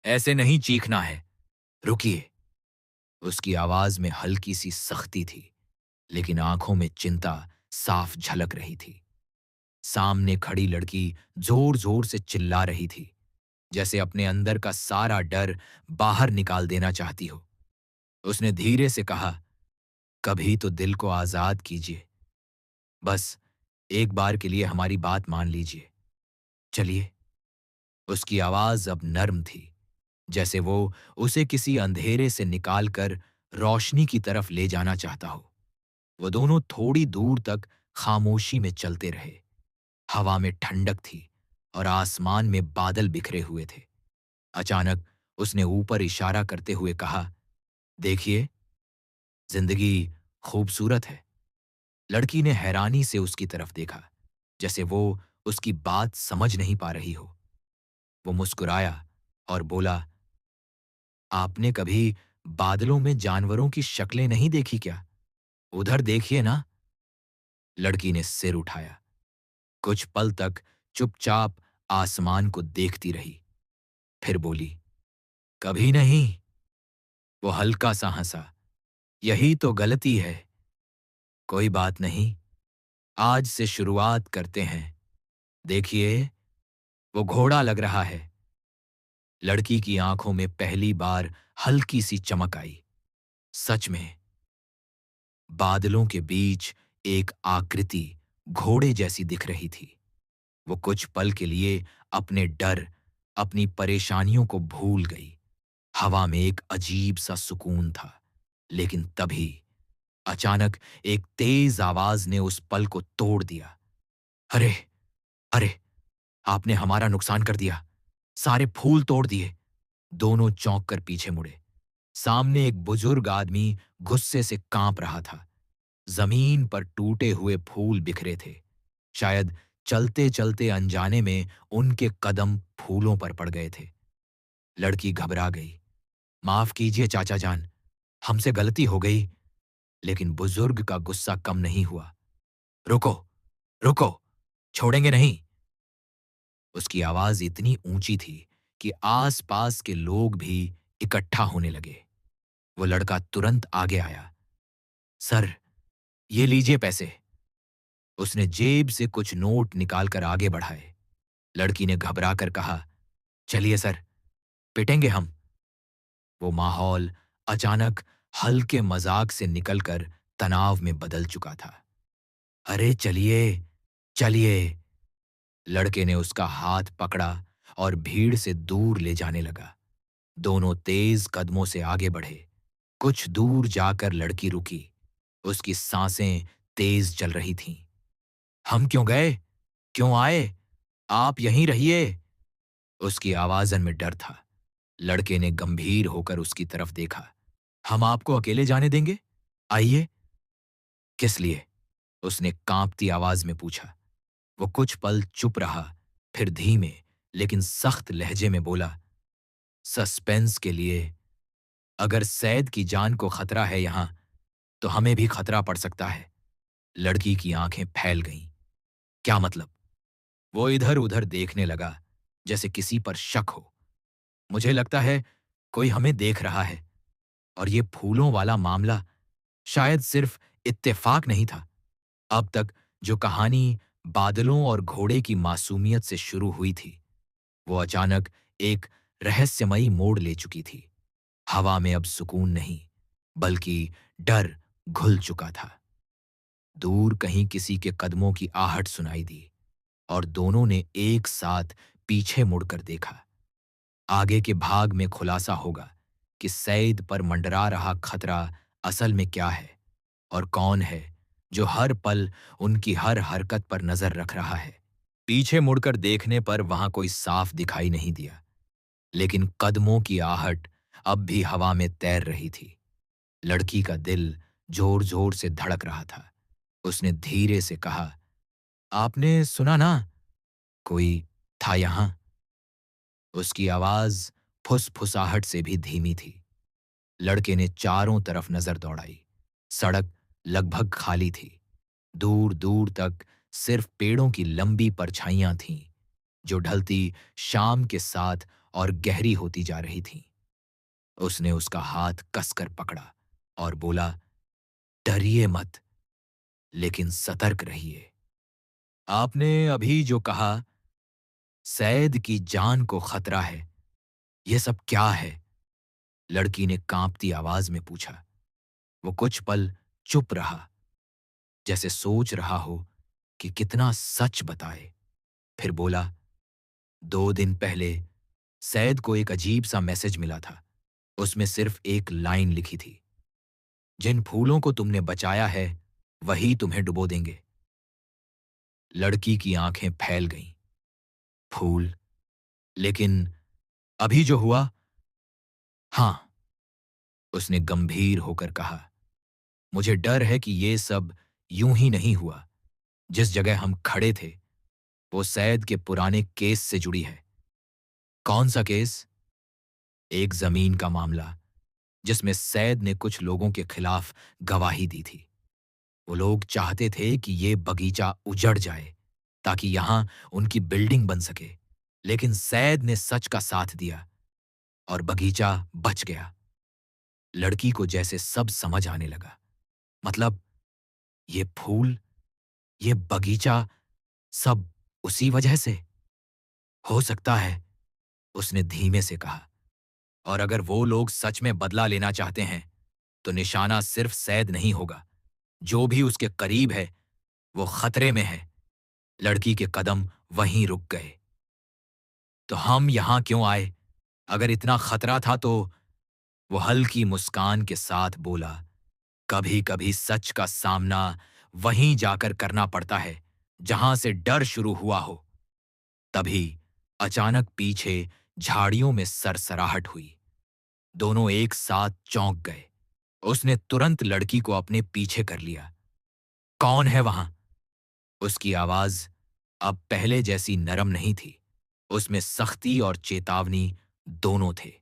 ऐसे नहीं चीखना है। रुकिए। उसकी आवाज में हल्की सी सख्ती थी, लेकिन आंखों में चिंता साफ झलक रही थी। सामने खड़ी लड़की जोर जोर से चिल्ला रही थी, जैसे अपने अंदर का सारा डर बाहर निकाल देना चाहती हो। उसने धीरे से कहा, कभी तो दिल को आजाद कीजिए। बस एक बार के लिए हमारी बात मान लीजिए। चलिए। उसकी आवाज अब नर्म थी, जैसे वो उसे किसी अंधेरे से निकालकर रोशनी की तरफ ले जाना चाहता हो। वो दोनों थोड़ी दूर तक खामोशी में चलते रहे। हवा में ठंडक थी और आसमान में बादल बिखरे हुए थे। अचानक उसने ऊपर इशारा करते हुए कहा, देखिए, जिंदगी खूबसूरत है। लड़की ने हैरानी से उसकी तरफ देखा, जैसे वो उसकी बात समझ नहीं पा रही हो। वो मुस्कुराया और बोला, आपने कभी बादलों में जानवरों की शक्लें नहीं देखी क्या? उधर देखिए ना। लड़की ने सिर उठाया। कुछ पल तक चुपचाप आसमान को देखती रही, फिर बोली, कभी नहीं। वो हल्का सा हंसा। यही तो गलती है। कोई बात नहीं, आज से शुरुआत करते हैं। देखिए, वो घोड़ा लग रहा है। लड़की की आंखों में पहली बार हल्की सी चमक आई। सच में, बादलों के बीच एक आकृति घोड़े जैसी दिख रही थी। वो कुछ पल के लिए अपने डर, अपनी परेशानियों को भूल गई। हवा में एक अजीब सा सुकून था। लेकिन तभी अचानक एक तेज आवाज ने उस पल को तोड़ दिया। अरे, अरे, आपने हमारा नुकसान कर दिया। सारे फूल तोड़ दिए। दोनों चौंक कर पीछे मुड़े। सामने एक बुजुर्ग आदमी गुस्से से कांप रहा था। जमीन पर टूटे हुए फूल बिखरे थे। शायद चलते चलते अनजाने में उनके कदम फूलों पर पड़ गए थे। लड़की घबरा गई। माफ कीजिए चाचा जान, हमसे गलती हो गई। लेकिन बुजुर्ग का गुस्सा कम नहीं हुआ। रुको, रुको, छोड़ेंगे नहीं। उसकी आवाज इतनी ऊंची थी कि आसपास के लोग भी इकट्ठा होने लगे। वो लड़का तुरंत आगे आया। सर, ये लीजिए पैसे। उसने जेब से कुछ नोट निकालकर आगे बढ़ाए। लड़की ने घबराकर कहा, चलिए सर, पिटेंगे हम। वो माहौल अचानक हल्के मजाक से निकलकर तनाव में बदल चुका था। अरे चलिए, चलिए। लड़के ने उसका हाथ पकड़ा और भीड़ से दूर ले जाने लगा। दोनों तेज कदमों से आगे बढ़े। कुछ दूर जाकर लड़की रुकी। उसकी सांसें तेज चल रही थीं। हम क्यों गए? क्यों आए? आप यहीं रहिए। उसकी आवाज़न में डर था। लड़के ने गंभीर होकर उसकी तरफ देखा। हम आपको अकेले जाने देंगे? आइए। किस लिए? उसने कांपती आवाज में पूछा। वो कुछ पल चुप रहा, फिर धीमे लेकिन सख्त लहजे में बोला, सस्पेंस के लिए। अगर सैद की जान को खतरा है यहां, तो हमें भी खतरा पड़ सकता है। लड़की की आंखें फैल गईं। क्या मतलब? वो इधर उधर देखने लगा, जैसे किसी पर शक हो। मुझे लगता है कोई हमें देख रहा है। और ये फूलों वाला मामला शायद सिर्फ इत्तेफाक नहीं था। अब तक जो कहानी बादलों और घोड़े की मासूमियत से शुरू हुई थी, वो अचानक एक रहस्यमयी मोड़ ले चुकी थी। हवा में अब सुकून नहीं, बल्कि डर घुल चुका था। दूर कहीं किसी के कदमों की आहट सुनाई दी और दोनों ने एक साथ पीछे मुड़कर देखा। आगे के भाग में खुलासा होगा कि सईद पर मंडरा रहा खतरा असल में क्या है और कौन है जो हर पल उनकी हर हरकत पर नजर रख रहा है। पीछे मुड़कर देखने पर वहां कोई साफ दिखाई नहीं दिया, लेकिन कदमों की आहट अब भी हवा में तैर रही थी। लड़की का दिल जोर जोर से धड़क रहा था। उसने धीरे से कहा, आपने सुना ना, कोई था यहां? उसकी आवाज फुसफुसाहट से भी धीमी थी। लड़के ने चारों तरफ नजर दौड़ाई। सड़क लगभग खाली थी। दूर दूर तक सिर्फ पेड़ों की लंबी परछाइयां थीं, जो ढलती शाम के साथ और गहरी होती जा रही थीं। उसने उसका हाथ कसकर पकड़ा और बोला, डरिए मत, लेकिन सतर्क रहिए। आपने अभी जो कहा, सैद की जान को खतरा है, ये सब क्या है? लड़की ने कांपती आवाज में पूछा। वो कुछ पल चुप रहा, जैसे सोच रहा हो कि कितना सच बताए। फिर बोला, 2 दिन पहले सैद को एक अजीब सा मैसेज मिला था। उसमें सिर्फ एक लाइन लिखी थी, जिन फूलों को तुमने बचाया है वही तुम्हें डुबो देंगे। लड़की की आंखें फैल गईं। फूल? लेकिन अभी जो हुआ? हां, उसने गंभीर होकर कहा। मुझे डर है कि ये सब यूं ही नहीं हुआ। जिस जगह हम खड़े थे वो सैद के पुराने केस से जुड़ी है। कौन सा केस? एक जमीन का मामला, जिसमें सैद ने कुछ लोगों के खिलाफ गवाही दी थी। वो लोग चाहते थे कि ये बगीचा उजड़ जाए ताकि यहां उनकी बिल्डिंग बन सके। लेकिन सैद ने सच का साथ दिया और बगीचा बच गया। लड़की को जैसे सब समझ आने लगा। मतलब, ये फूल, ये बगीचा, सब उसी वजह से? हो सकता है, उसने धीमे से कहा। और अगर वो लोग सच में बदला लेना चाहते हैं तो निशाना सिर्फ सैद नहीं होगा। जो भी उसके करीब है वो खतरे में है। लड़की के कदम वहीं रुक गए। तो हम यहां क्यों आए? अगर इतना खतरा था तो? वो हल्की मुस्कान के साथ बोला, कभी कभी सच का सामना वहीं जाकर करना पड़ता है जहां से डर शुरू हुआ हो। तभी अचानक पीछे झाड़ियों में सरसराहट हुई। दोनों एक साथ चौंक गए। उसने तुरंत लड़की को अपने पीछे कर लिया। कौन है वहां? उसकी आवाज अब पहले जैसी नरम नहीं थी। उसमें सख्ती और चेतावनी दोनों थे।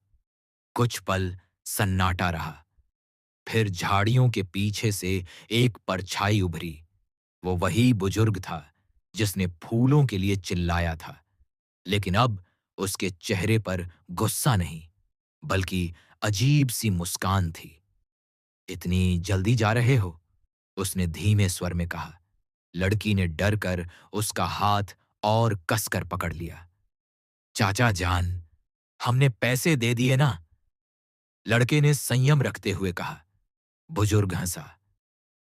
कुछ पल सन्नाटा रहा। फिर झाड़ियों के पीछे से एक परछाई उभरी। वो वही बुजुर्ग था जिसने फूलों के लिए चिल्लाया था। लेकिन अब उसके चेहरे पर गुस्सा नहीं, बल्कि अजीब सी मुस्कान थी। इतनी जल्दी जा रहे हो? उसने धीमे स्वर में कहा। लड़की ने डर कर उसका हाथ और कसकर पकड़ लिया। चाचा जान, हमने पैसे दे दिए ना, लड़के ने संयम रखते हुए कहा। बुजुर्ग हंसा।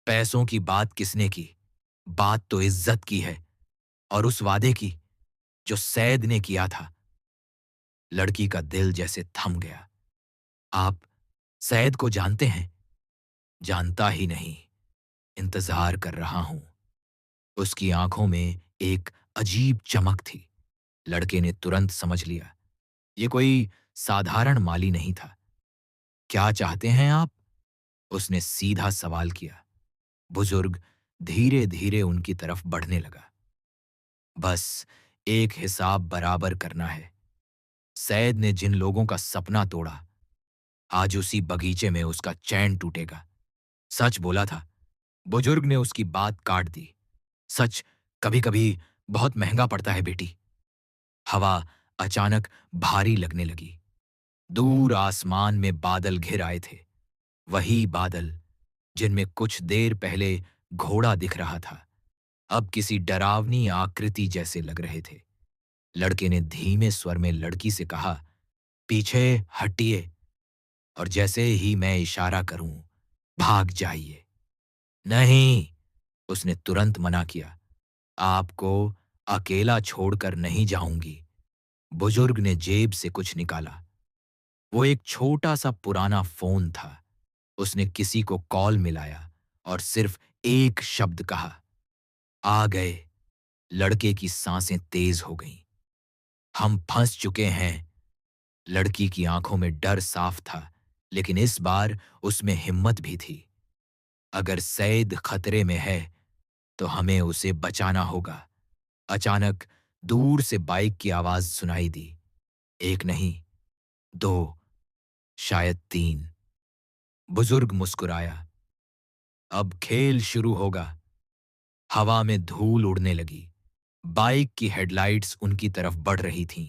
पैसों की बात किसने की? बात तो इज्जत की है, और उस वादे की जो सैद ने किया था। लड़की का दिल जैसे थम गया। आप सैद को जानते हैं? जानता ही नहीं, इंतजार कर रहा हूं। उसकी आंखों में एक अजीब चमक थी। लड़के ने तुरंत समझ लिया, ये कोई साधारण माली नहीं था। क्या चाहते हैं आप? उसने सीधा सवाल किया। बुजुर्ग धीरे धीरे उनकी तरफ बढ़ने लगा। बस एक हिसाब बराबर करना है। सैद ने जिन लोगों का सपना तोड़ा, आज उसी बगीचे में उसका चैन टूटेगा। सच बोला था। बुजुर्ग ने उसकी बात काट दी। सच कभी कभी बहुत महंगा पड़ता है बेटी। हवा अचानक भारी लगने लगी। दूर आसमान में बादल घिर आए थे। वही बादल जिनमें कुछ देर पहले घोड़ा दिख रहा था, अब किसी डरावनी आकृति जैसे लग रहे थे। लड़के ने धीमे स्वर में लड़की से कहा, पीछे हटिए, और जैसे ही मैं इशारा करूं, भाग जाइए। नहीं, उसने तुरंत मना किया। आपको अकेला छोड़कर नहीं जाऊंगी। बुजुर्ग ने जेब से कुछ निकाला। वो एक छोटा सा पुराना फोन था। उसने किसी को कॉल मिलाया और सिर्फ एक शब्द कहा, आ गए। लड़के की सांसें तेज हो गईं। हम फंस चुके हैं। लड़की की आंखों में डर साफ था, लेकिन इस बार उसमें हिम्मत भी थी। अगर सैद खतरे में है तो हमें उसे बचाना होगा। अचानक दूर से बाइक की आवाज सुनाई दी। एक नहीं, दो, शायद तीन। बुजुर्ग मुस्कुराया। अब खेल शुरू होगा। हवा में धूल उड़ने लगी। बाइक की हेडलाइट्स उनकी तरफ बढ़ रही थीं।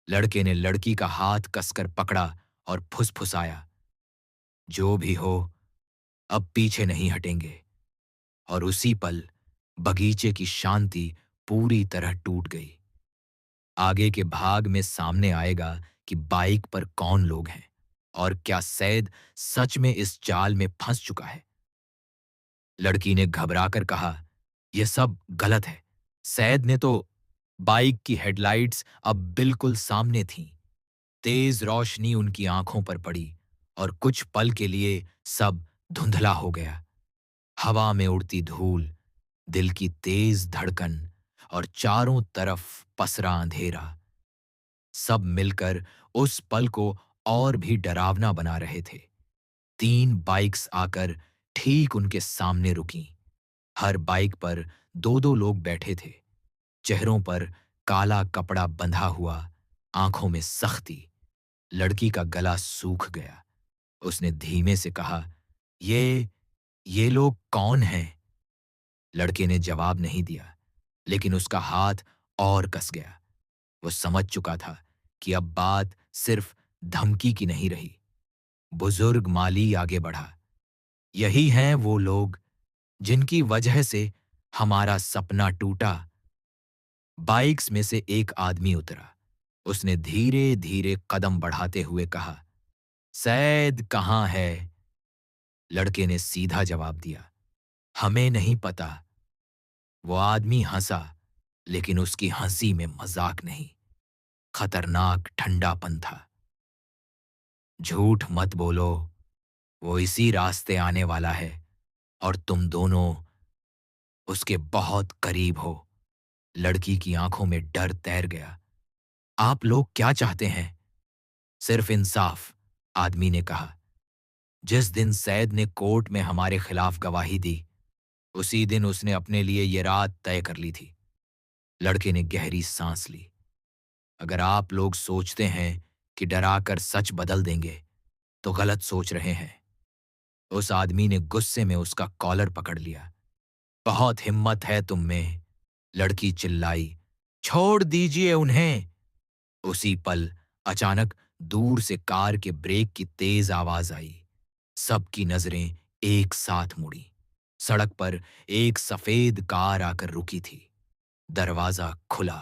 लड़के ने लड़की का हाथ कसकर पकड़ा और फुसफुसाया, जो भी हो, अब पीछे नहीं हटेंगे। और उसी पल बगीचे की शांति पूरी तरह टूट गई। आगे के भाग में सामने आएगा कि बाइक पर कौन लोग हैं और क्या सैद सच में इस जाल में फंस चुका है। लड़की ने घबराकर कहा, यह सब गलत है। सैद ने तो बाइक की हेडलाइट्स अब बिल्कुल सामने थीं। तेज रोशनी उनकी आंखों पर पड़ी और कुछ पल के लिए सब धुंधला हो गया। हवा में उड़ती धूल, दिल की तेज धड़कन और चारों तरफ पसरा अंधेरा, सब मिलकर उस पल को और भी डरावना बना रहे थे। 3 बाइक्स आकर ठीक उनके सामने रुकीं। हर बाइक पर 2-2 लोग बैठे थे। चेहरों पर काला कपड़ा बंधा हुआ, आंखों में सख्ती। लड़की का गला सूख गया। उसने धीमे से कहा, ये लोग कौन हैं? लड़के ने जवाब नहीं दिया, लेकिन उसका हाथ और कस गया। वो समझ चुका था कि अब बात सिर्फ धमकी की नहीं रही। बुजुर्ग माली आगे बढ़ा, यही हैं वो लोग जिनकी वजह से हमारा सपना टूटा। बाइक्स में से एक आदमी उतरा। उसने धीरे धीरे कदम बढ़ाते हुए कहा, सैद कहाँ है? लड़के ने सीधा जवाब दिया, हमें नहीं पता। वो आदमी हंसा, लेकिन उसकी हंसी में मजाक नहीं, खतरनाक ठंडापन था। झूठ मत बोलो, वो इसी रास्ते आने वाला है और तुम दोनों उसके बहुत करीब हो। लड़की की आंखों में डर तैर गया। आप लोग क्या चाहते हैं? सिर्फ इंसाफ, आदमी ने कहा। जिस दिन सैद ने कोर्ट में हमारे खिलाफ गवाही दी, उसी दिन उसने अपने लिए ये रात तय कर ली थी। लड़के ने गहरी सांस ली। अगर आप लोग सोचते हैं कि डराकर सच बदल देंगे, तो गलत सोच रहे हैं। उस आदमी ने गुस्से में उसका कॉलर पकड़ लिया। बहुत हिम्मत है तुम में, लड़की चिल्लाई। छोड़ दीजिए उन्हें। उसी पल अचानक दूर से कार के ब्रेक की तेज आवाज आई। सबकी नजरें एक साथ मुड़ी। सड़क पर एक सफेद कार आकर रुकी थी। दरवाजा खुला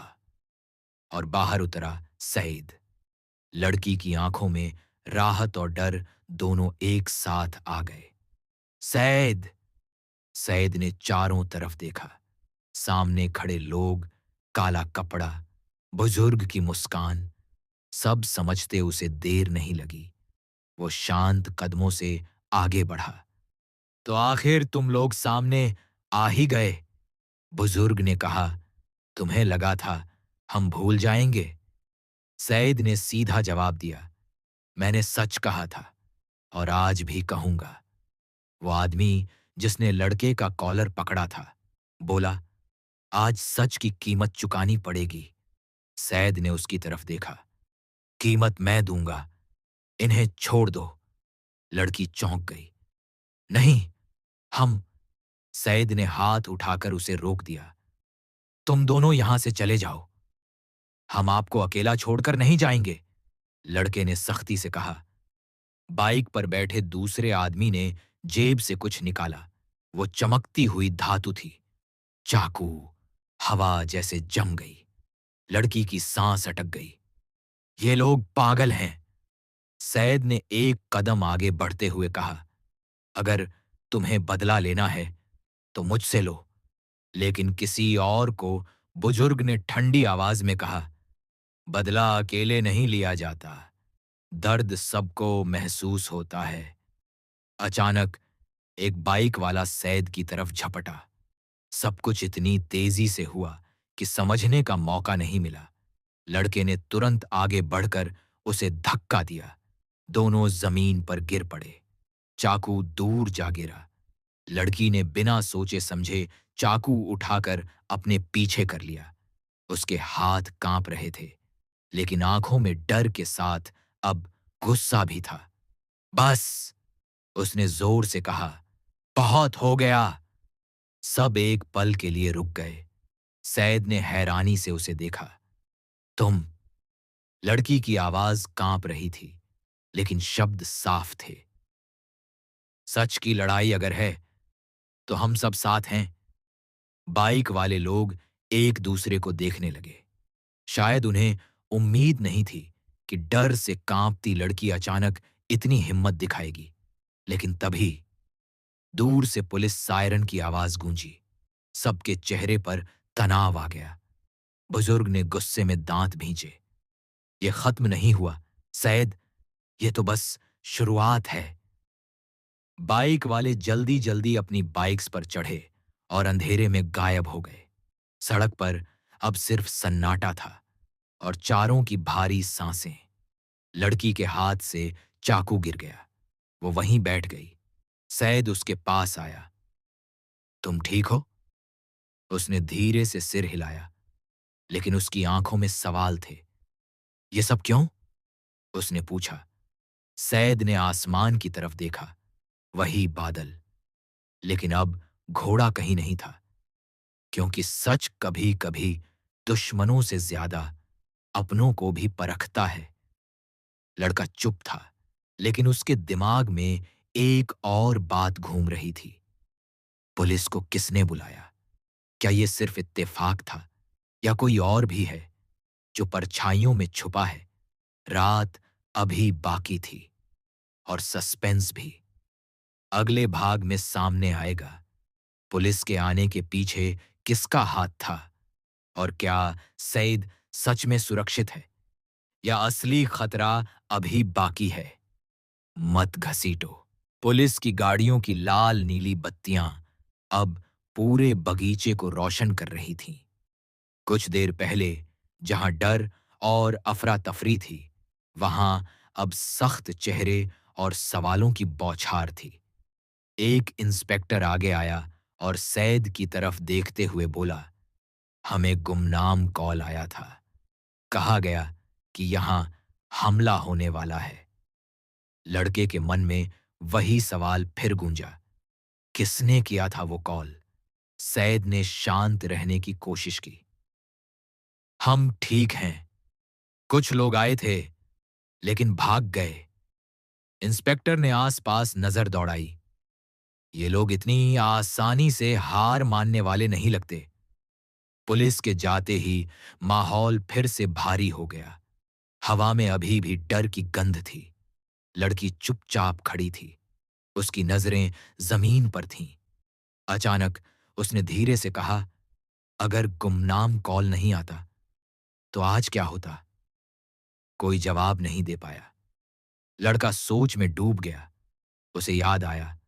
और बाहर उतरा सईद। लड़की की आंखों में राहत और डर दोनों एक साथ आ गए। सैद! सैद ने चारों तरफ देखा। सामने खड़े लोग, काला कपड़ा, बुजुर्ग की मुस्कान, सब समझते उसे देर नहीं लगी। वो शांत कदमों से आगे बढ़ा। तो आखिर तुम लोग सामने आ ही गए, बुजुर्ग ने कहा। तुम्हें लगा था हम भूल जाएंगे? सईद ने सीधा जवाब दिया, मैंने सच कहा था और आज भी कहूंगा। वो आदमी जिसने लड़के का कॉलर पकड़ा था बोला, आज सच की कीमत चुकानी पड़ेगी। सैद ने उसकी तरफ देखा। कीमत मैं दूंगा, इन्हें छोड़ दो। लड़की चौंक गई। नहीं, हम। सैद ने हाथ उठाकर उसे रोक दिया। तुम दोनों यहां से चले जाओ, हम आपको अकेला छोड़कर नहीं जाएंगे, लड़के ने सख्ती से कहा। बाइक पर बैठे दूसरे आदमी ने जेब से कुछ निकाला। वो चमकती हुई धातु थी। चाकू। हवा जैसे जम गई। लड़की की सांस अटक गई। ये लोग पागल हैं, सैद ने एक कदम आगे बढ़ते हुए कहा। अगर तुम्हें बदला लेना है तो मुझसे लो, लेकिन किसी और को, बुजुर्ग ने ठंडी आवाज में कहा, बदला अकेले नहीं लिया जाता, दर्द सबको महसूस होता है। अचानक एक बाइक वाला सैद की तरफ झपटा। सब कुछ इतनी तेजी से हुआ कि समझने का मौका नहीं मिला। लड़के ने तुरंत आगे बढ़कर उसे धक्का दिया। दोनों जमीन पर गिर पड़े। चाकू दूर जा गिरा। लड़की ने बिना सोचे समझे चाकू उठाकर अपने पीछे कर लिया। उसके हाथ कांप रहे थे, लेकिन आंखों में डर के साथ अब गुस्सा भी था। बस! उसने जोर से कहा, बहुत हो गया। सब एक पल के लिए रुक गए। सैद ने हैरानी से उसे देखा। तुम? लड़की की आवाज कांप रही थी, लेकिन शब्द साफ थे। सच की लड़ाई अगर है, तो हम सब साथ हैं। बाइक वाले लोग एक दूसरे को देखने लगे। शायद उन्हें उम्मीद नहीं थी कि डर से कांपती लड़की अचानक इतनी हिम्मत दिखाएगी। लेकिन तभी दूर से पुलिस सायरन की आवाज गूंजी। सबके चेहरे पर तनाव आ गया। बुजुर्ग ने गुस्से में दांत भींचे। ये खत्म नहीं हुआ सैयद, ये तो बस शुरुआत है। बाइक वाले जल्दी जल्दी अपनी बाइक्स पर चढ़े और अंधेरे में गायब हो गए। सड़क पर अब सिर्फ सन्नाटा था और चारों की भारी सांसें। लड़की के हाथ से चाकू गिर गया। वो वहीं बैठ गई। सैयद उसके पास आया। तुम ठीक हो? उसने धीरे से सिर हिलाया, लेकिन उसकी आंखों में सवाल थे। ये सब क्यों? उसने पूछा। सैयद ने आसमान की तरफ देखा। वही बादल, लेकिन अब घोड़ा कहीं नहीं था। क्योंकि सच कभी कभी दुश्मनों से ज्यादा अपनों को भी परखता है। लड़का चुप था, लेकिन उसके दिमाग में एक और बात घूम रही थी। पुलिस को किसने बुलाया? क्या ये सिर्फ इत्तेफाक था, या कोई और भी है जो परछाइयों में छुपा है? रात अभी बाकी थी, और सस्पेंस भी। अगले भाग में सामने आएगा। पुलिस के आने के पीछे किसका हाथ था, और क्या सईद सच में सुरक्षित है, या असली खतरा अभी बाकी है? मत घसीटो। पुलिस की गाड़ियों की लाल नीली बत्तियां अब पूरे बगीचे को रोशन कर रही थीं। कुछ देर पहले जहां डर और अफरा तफरी थी, वहां अब सख्त चेहरे और सवालों की बौछार थी। एक इंस्पेक्टर आगे आया और सैद की तरफ देखते हुए बोला, हमें गुमनाम कॉल आया था। कहा गया कि यहां हमला होने वाला है। लड़के के मन में वही सवाल फिर गूंजा। किसने किया था वो कॉल? सैद ने शांत रहने की कोशिश की। हम ठीक हैं। कुछ लोग आए थे, लेकिन भाग गए। इंस्पेक्टर ने आसपास नजर दौड़ाई। ये लोग इतनी आसानी से हार मानने वाले नहीं लगते। पुलिस के जाते ही माहौल फिर से भारी हो गया। हवा में अभी भी डर की गंध थी। लड़की चुपचाप खड़ी थी। उसकी नजरें जमीन पर थीं। अचानक उसने धीरे से कहा, अगर गुमनाम कॉल नहीं आता, तो आज क्या होता? कोई जवाब नहीं दे पाया। लड़का सोच में डूब गया। उसे याद आया,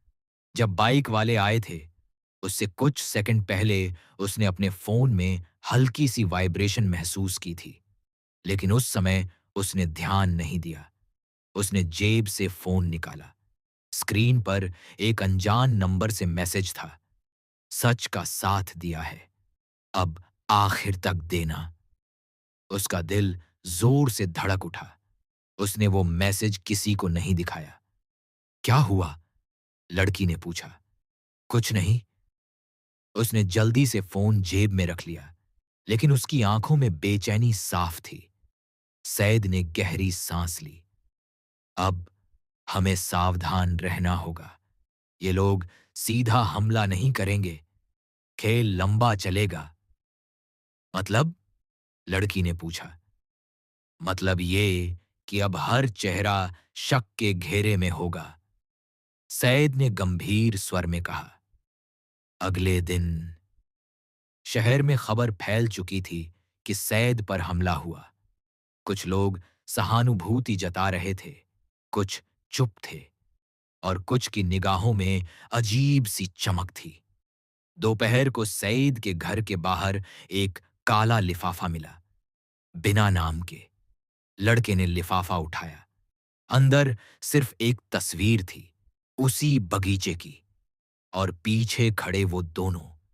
जब बाइक वाले आए थे, उससे कुछ सेकंड पहले उसने अपने फोन में हल्की सी वाइब्रेशन महसूस की थी। लेकिन उस समय उसने ध्यान नहीं दिया। उसने जेब से फोन निकाला। स्क्रीन पर एक अनजान नंबर से मैसेज था, सच का साथ दिया है, अब आखिर तक देना। उसका दिल जोर से धड़क उठा। उसने वो मैसेज किसी को नहीं दिखाया। क्या हुआ? लड़की ने पूछा। कुछ नहीं। उसने जल्दी से फोन जेब में रख लिया, लेकिन उसकी आंखों में बेचैनी साफ थी। सैद ने गहरी सांस ली। अब हमें सावधान रहना होगा। ये लोग सीधा हमला नहीं करेंगे। खेल लंबा चलेगा। मतलब? लड़की ने पूछा। मतलब ये कि अब हर चेहरा शक के घेरे में होगा। सैद ने गंभीर स्वर में कहा। अगले दिन शहर में खबर फैल चुकी थी कि सैद पर हमला हुआ। कुछ लोग सहानुभूति जता रहे थे, कुछ चुप थे, और कुछ की निगाहों में अजीब सी चमक थी। दोपहर को सईद के घर के बाहर एक काला लिफाफा मिला, बिना नाम के। लड़के ने लिफाफा उठाया। अंदर सिर्फ एक तस्वीर थी, उसी बगीचे की, और पीछे खड़े वो दोनों।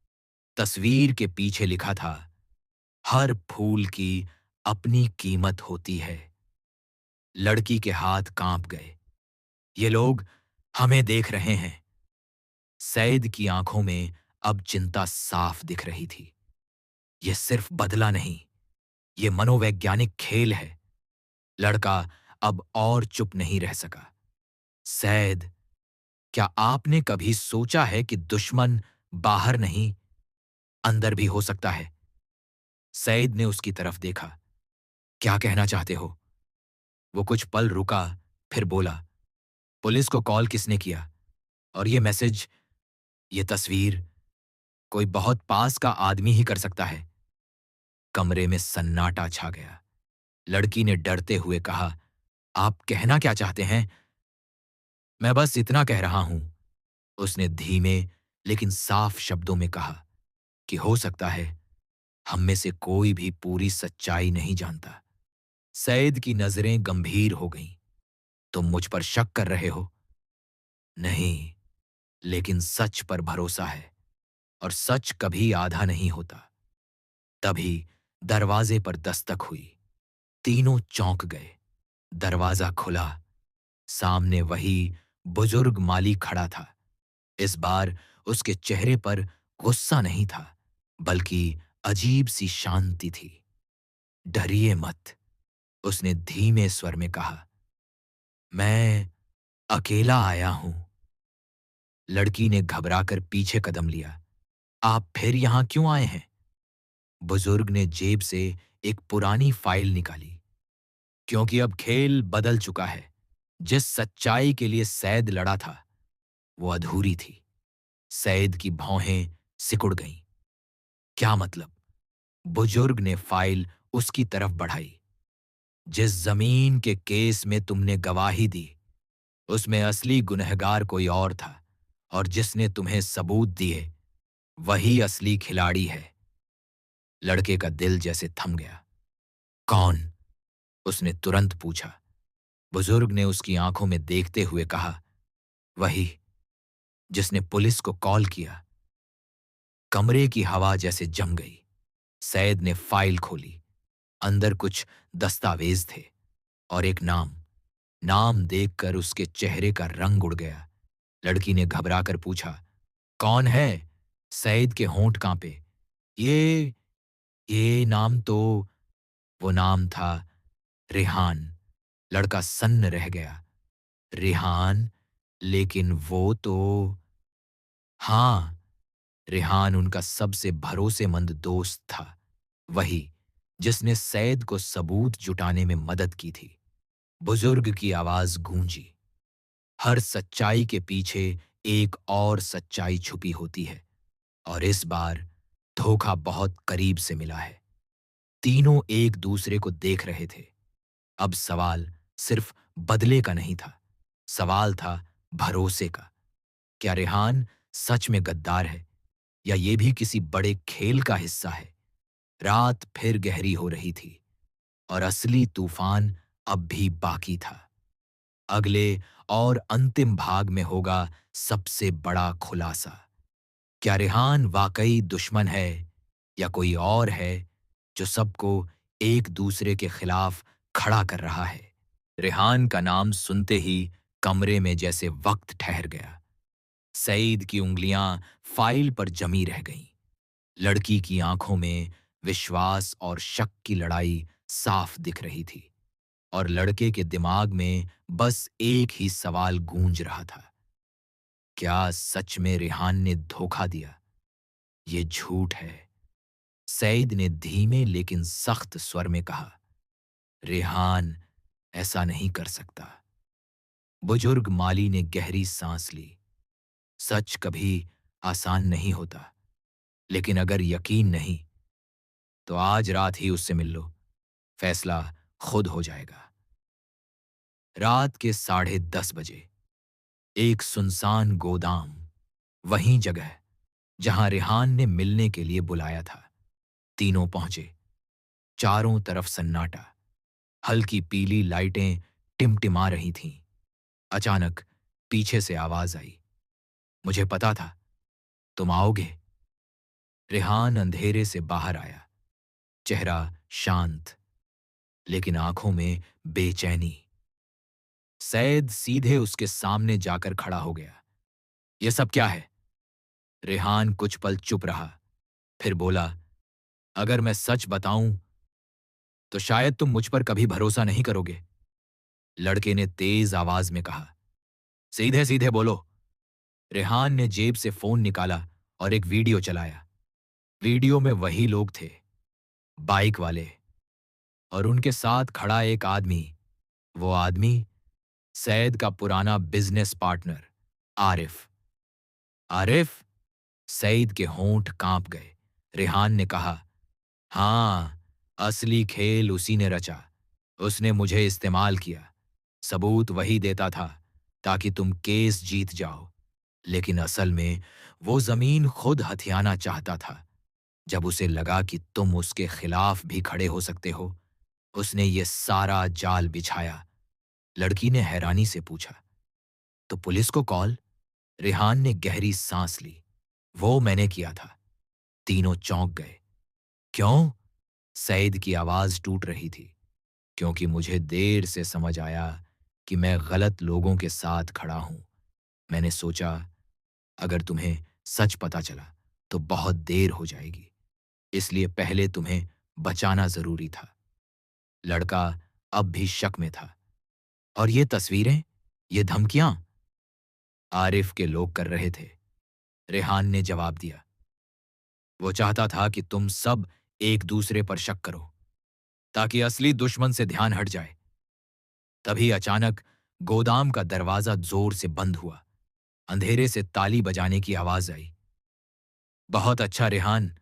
तस्वीर के पीछे लिखा था, हर फूल की अपनी कीमत होती है। लड़की के हाथ कांप गए। ये लोग हमें देख रहे हैं। सैद की आंखों में अब चिंता साफ दिख रही थी। यह सिर्फ बदला नहीं, ये मनोवैज्ञानिक खेल है। लड़का अब और चुप नहीं रह सका। सैद, क्या आपने कभी सोचा है कि दुश्मन बाहर नहीं, अंदर भी हो सकता है? सईद ने उसकी तरफ देखा। क्या कहना चाहते हो? वो कुछ पल रुका, फिर बोला, पुलिस को कॉल किसने किया? और ये मैसेज, ये तस्वीर, कोई बहुत पास का आदमी ही कर सकता है। कमरे में सन्नाटा छा गया। लड़की ने डरते हुए कहा, आप कहना क्या चाहते हैं? मैं बस इतना कह रहा हूं, उसने धीमे लेकिन साफ शब्दों में कहा, कि हो सकता है हम में से कोई भी पूरी सच्चाई नहीं जानता। सईद की नजरें गंभीर हो गईं। तुम मुझ पर शक कर रहे हो? नहीं, लेकिन सच पर भरोसा है, और सच कभी आधा नहीं होता। तभी दरवाजे पर दस्तक हुई। तीनों चौंक गए। दरवाजा खुला। सामने वही बुजुर्ग माली खड़ा था। इस बार उसके चेहरे पर गुस्सा नहीं था, बल्कि अजीब सी शांति थी। डरिए मत, उसने धीमे स्वर में कहा। मैं अकेला आया हूं। लड़की ने घबराकर पीछे कदम लिया। आप फिर यहां क्यों आए हैं? बुजुर्ग ने जेब से एक पुरानी फाइल निकाली। क्योंकि अब खेल बदल चुका है। जिस सच्चाई के लिए सैद लड़ा था, वो अधूरी थी। सैद की भौहें सिकुड़ गईं। क्या मतलब? बुजुर्ग ने फाइल उसकी तरफ बढ़ाई। जिस जमीन के केस में तुमने गवाही दी, उसमें असली गुनहगार कोई और था, और जिसने तुम्हें सबूत दिए, वही असली खिलाड़ी है। लड़के का दिल जैसे थम गया। कौन? उसने तुरंत पूछा। बुजुर्ग ने उसकी आंखों में देखते हुए कहा, वही जिसने पुलिस को कॉल किया। कमरे की हवा जैसे जम गई। सैद ने फाइल खोली। अंदर कुछ दस्तावेज थे और एक नाम। नाम देखकर उसके चेहरे का रंग उड़ गया। लड़की ने घबराकर पूछा, कौन है? सैद के होंठ कांपे। ये ये नाम तो। वो नाम था रेहान। लड़का सन्न रह गया। रेहान? लेकिन वो तो। हाँ, रेहान उनका सबसे भरोसेमंद दोस्त था। वही जिसने सैद को सबूत जुटाने में मदद की थी। बुजुर्ग की आवाज गूंजी। हर सच्चाई के पीछे एक और सच्चाई छुपी होती है, और इस बार धोखा बहुत करीब से मिला है। तीनों एक दूसरे को देख रहे थे। अब सवाल सिर्फ बदले का नहीं था, सवाल था भरोसे का। क्या रेहान सच में गद्दार है, या ये भी किसी बड़े खेल का हिस्सा है? रात फिर गहरी हो रही थी, और असली तूफान अब भी बाकी था। अगले और अंतिम भाग में होगा सबसे बड़ा खुलासा। क्या रेहान वाकई दुश्मन है, या कोई और है जो सबको एक दूसरे के खिलाफ खड़ा कर रहा है? रेहान का नाम सुनते ही कमरे में जैसे वक्त ठहर गया। सईद की उंगलियां फाइल पर जमी रह गईं। लड़की की आंखों में विश्वास और शक की लड़ाई साफ दिख रही थी, और लड़के के दिमाग में बस एक ही सवाल गूंज रहा था, क्या सच में रेहान ने धोखा दिया? ये झूठ है। सईद ने धीमे लेकिन सख्त स्वर में कहा, रेहान ऐसा नहीं कर सकता। बुजुर्ग माली ने गहरी सांस ली। सच कभी आसान नहीं होता, लेकिन अगर यकीन नहीं, तो आज रात ही उससे मिल लो। फैसला खुद हो जाएगा। रात के 10:30 बजे एक सुनसान गोदाम, वहीं जगह जहां रेहान ने मिलने के लिए बुलाया था। तीनों पहुंचे। चारों तरफ सन्नाटा। हल्की पीली लाइटें टिमटिमा रही थीं। अचानक पीछे से आवाज आई, मुझे पता था तुम आओगे। रेहान अंधेरे से बाहर आया। चेहरा शांत, लेकिन आंखों में बेचैनी। सैद सीधे उसके सामने जाकर खड़ा हो गया। यह सब क्या है? रेहान कुछ पल चुप रहा, फिर बोला, अगर मैं सच बताऊं तो शायद तुम मुझ पर कभी भरोसा नहीं करोगे। लड़के ने तेज आवाज में कहा। सीधे सीधे बोलो। रेहान ने जेब से फोन निकाला और एक वीडियो चलाया। वीडियो में वही लोग थे, बाइक वाले, और उनके साथ खड़ा एक आदमी। वो आदमी सैयद का पुराना बिजनेस पार्टनर आरिफ। आरिफ? सईद के होंठ कांप गए। रेहान ने कहा, हाँ, असली खेल उसी ने रचा। उसने मुझे इस्तेमाल किया। सबूत वही देता था ताकि तुम केस जीत जाओ। लेकिन असल में वो जमीन खुद हथियाना चाहता था। जब उसे लगा कि तुम उसके खिलाफ भी खड़े हो सकते हो, उसने ये सारा जाल बिछाया। लड़की ने हैरानी से पूछा, तो पुलिस को कॉल? रेहान ने गहरी सांस ली। वो मैंने किया था। तीनों चौंक गए। क्यों? सईद की आवाज टूट रही थी। क्योंकि मुझे देर से समझ आया कि मैं गलत लोगों के साथ खड़ा हूं। मैंने सोचा, अगर तुम्हें सच पता चला तो बहुत देर हो जाएगी, इसलिए पहले तुम्हें बचाना जरूरी था। लड़का अब भी शक में था। और ये तस्वीरें, ये धमकियां? आरिफ के लोग कर रहे थे, रेहान ने जवाब दिया। वो चाहता था कि तुम सब एक दूसरे पर शक करो, ताकि असली दुश्मन से ध्यान हट जाए। तभी अचानक गोदाम का दरवाजा जोर से बंद हुआ। अंधेरे से ताली बजाने की आवाज आई। बहुत अच्छा रेहान,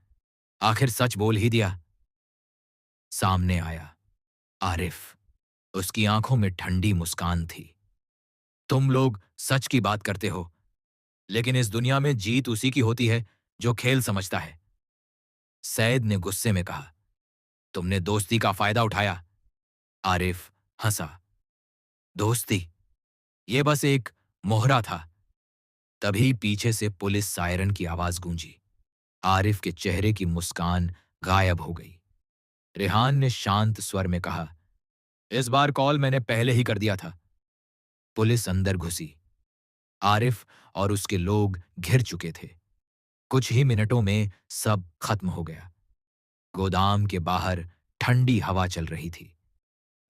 आखिर सच बोल ही दिया। सामने आया आरिफ। उसकी आंखों में ठंडी मुस्कान थी। तुम लोग सच की बात करते हो, लेकिन इस दुनिया में जीत उसी की होती है जो खेल समझता है। सैयद ने गुस्से में कहा, तुमने दोस्ती का फायदा उठाया। आरिफ हंसा। दोस्ती? ये बस एक मोहरा था। तभी पीछे से पुलिस सायरन की आवाज गूंजी। आरिफ के चेहरे की मुस्कान गायब हो गई। रेहान ने शांत स्वर में कहा, इस बार कॉल मैंने पहले ही कर दिया था। पुलिस अंदर घुसी। आरिफ और उसके लोग घिर चुके थे। कुछ ही मिनटों में सब खत्म हो गया। गोदाम के बाहर ठंडी हवा चल रही थी।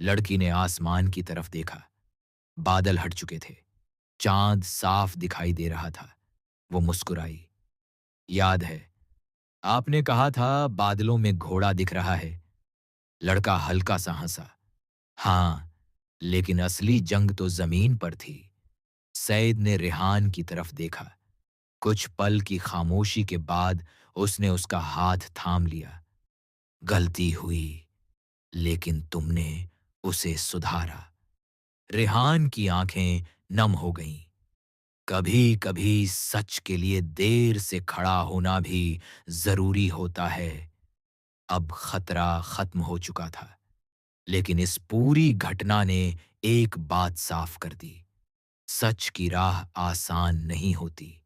लड़की ने आसमान की तरफ देखा। बादल हट चुके थे। चांद साफ दिखाई दे रहा था। वो मुस्कुराई। याद है, आपने कहा था बादलों में घोड़ा दिख रहा है। लड़का हल्का सा हंसा। हाँ, लेकिन असली जंग तो जमीन पर थी। सईद ने रेहान की तरफ देखा। कुछ पल की खामोशी के बाद उसने उसका हाथ थाम लिया। गलती हुई, लेकिन तुमने उसे सुधारा। रेहान की आंखें नम हो गईं। कभी कभी सच के लिए देर से खड़ा होना भी जरूरी होता है। अब खतरा खत्म हो चुका था, लेकिन इस पूरी घटना ने एक बात साफ कर दी। सच की राह आसान नहीं होती।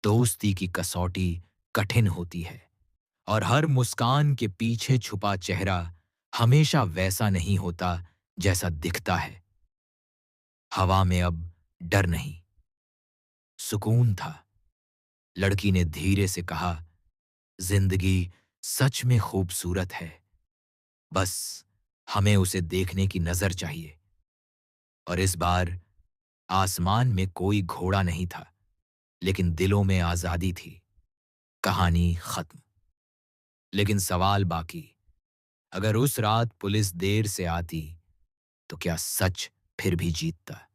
दोस्ती की कसौटी कठिन होती है, और हर मुस्कान के पीछे छुपा चेहरा हमेशा वैसा नहीं होता जैसा दिखता है। हवा में अब डर नहीं, सुकून था। लड़की ने धीरे से कहा, जिंदगी सच में खूबसूरत है, बस हमें उसे देखने की नजर चाहिए। और इस बार आसमान में कोई घोड़ा नहीं था, लेकिन दिलों में आजादी थी। कहानी खत्म। लेकिन सवाल बाकी। अगर उस रात पुलिस देर से आती तो क्या सच फिर भी जीतता?